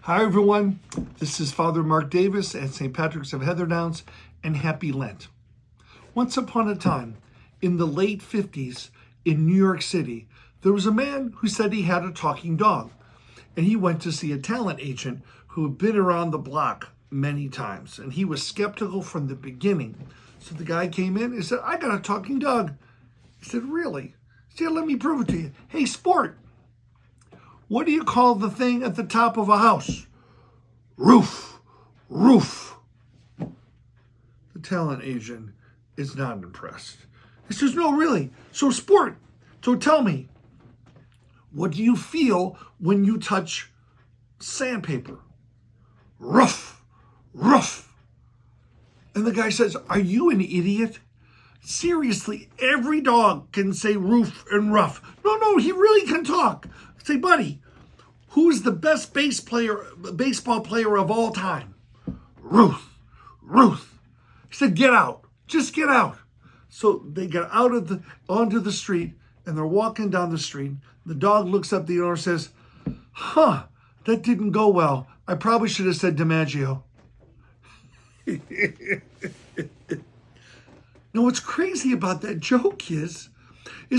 Hi, everyone. This is Father Mark Davis at St. Patrick's of Heatherdowns, and happy Lent. Once upon a time, in the late 50s in New York City, there was a man who said he had a talking dog, and he went to see a talent agent who had been around the block many times, and he was skeptical from the beginning. So the guy came in and said, "I got a talking dog." He said, "Really?" He said, "Let me prove it to you. Hey, sport, what do you call the thing at the top of a house?" "Roof, roof." The talent agent is not impressed. He says, "No, really. So sport. So tell me, what do you feel when you touch sandpaper?" "Rough, rough." And the guy says, "Are you an idiot? Seriously, every dog can say roof and rough." No, he really can talk. I say, "Buddy, who's the best baseball player of all time?" "Ruth, Ruth." He said, "Get out. Just get out." So they get out of onto the street, and they're walking down the street. The dog looks up the owner and says, "That didn't go well. I probably should have said DiMaggio." Now, what's crazy about that joke is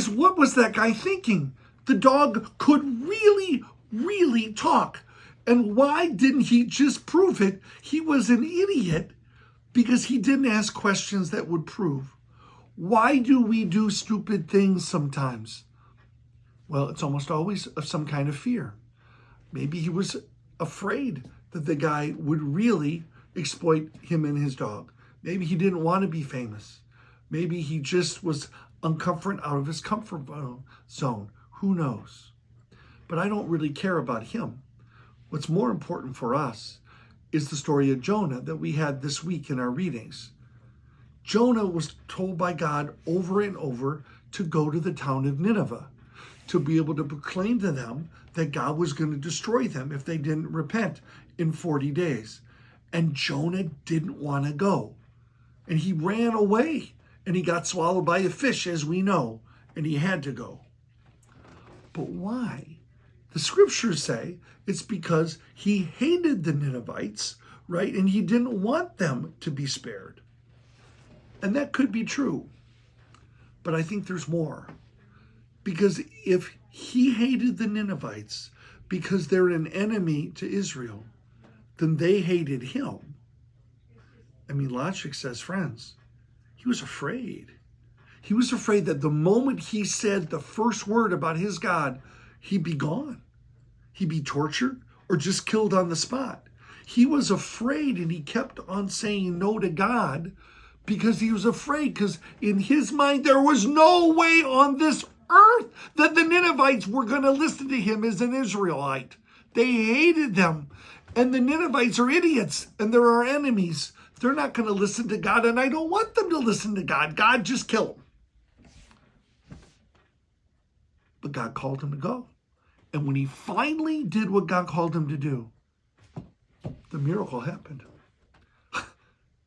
what was that guy thinking? The dog could really talk. And why didn't he just prove it? He was an idiot because he didn't ask questions that would prove. Why do we do stupid things sometimes? Well, it's almost always of some kind of fear. Maybe he was afraid that the guy would really exploit him and his dog. Maybe he didn't want to be famous. Maybe he just was uncomfort out of his comfort zone. Who knows? But I don't really care about him. What's more important for us is the story of Jonah that we had this week in our readings. Jonah was told by God over and over to go to the town of Nineveh, to be able to proclaim to them that God was going to destroy them if they didn't repent in 40 days. And Jonah didn't want to go. And he ran away, and he got swallowed by a fish, as we know, and he had to go. But why? The scriptures say it's because he hated the Ninevites, right? And he didn't want them to be spared. And that could be true. But I think there's more. Because if he hated the Ninevites because they're an enemy to Israel, then they hated him. I mean, logic says, friends, he was afraid. He was afraid that the moment he said the first word about his God, he'd be gone. He'd be tortured or just killed on the spot. He was afraid, and he kept on saying no to God because he was afraid, because in his mind there was no way on this earth that the Ninevites were going to listen to him as an Israelite. They hated them, and the Ninevites are idiots, and they're our enemies. They're not going to listen to God, and I don't want them to listen to God. God, just kill them. But God called him to go. And when he finally did what God called him to do, the miracle happened.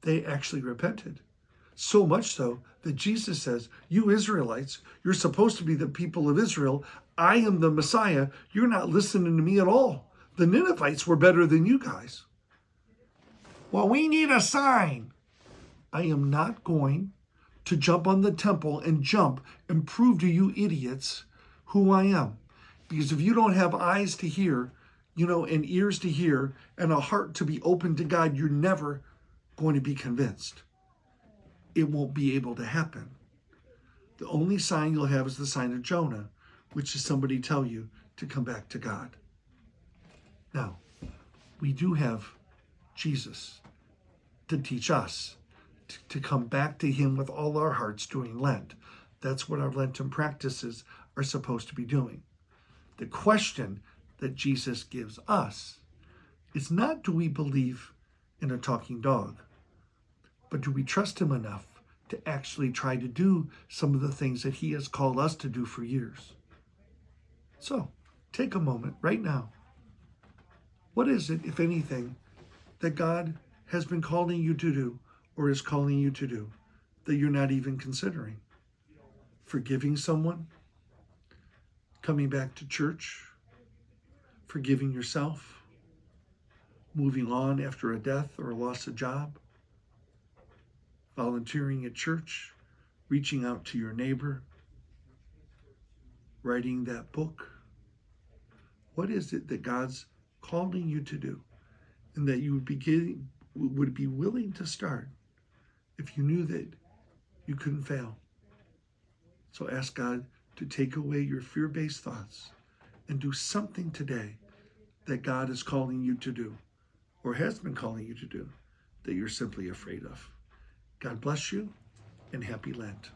They actually repented. So much so that Jesus says, "You Israelites, you're supposed to be the people of Israel. I am the Messiah. You're not listening to me at all. The Ninevites were better than you guys." "Well, we need a sign." I am not going to jump on the temple and jump and prove to you idiots who I am. Because if you don't have eyes to hear, and ears to hear, and a heart to be open to God, you're never going to be convinced. It won't be able to happen. The only sign you'll have is the sign of Jonah, which is somebody tell you to come back to God. Now, we do have Jesus to teach us to come back to him with all our hearts during Lent. That's what our Lenten practices are supposed to be doing. The question that Jesus gives us is not, do we believe in a talking dog, but do we trust him enough to actually try to do some of the things that he has called us to do for years? So take a moment right now. What is it, if anything, that God has been calling you to do or is calling you to do that you're not even considering? Forgiving someone? Coming back to church? Forgiving yourself? moving on after a death or a loss of job, volunteering at church, reaching out to your neighbor, writing that book? What is it that God's calling you to do and that you would be willing to start if you knew that you couldn't fail? So ask God to take away your fear-based thoughts and do something today that God is calling you to do or has been calling you to do that you're simply afraid of. God bless you and happy Lent.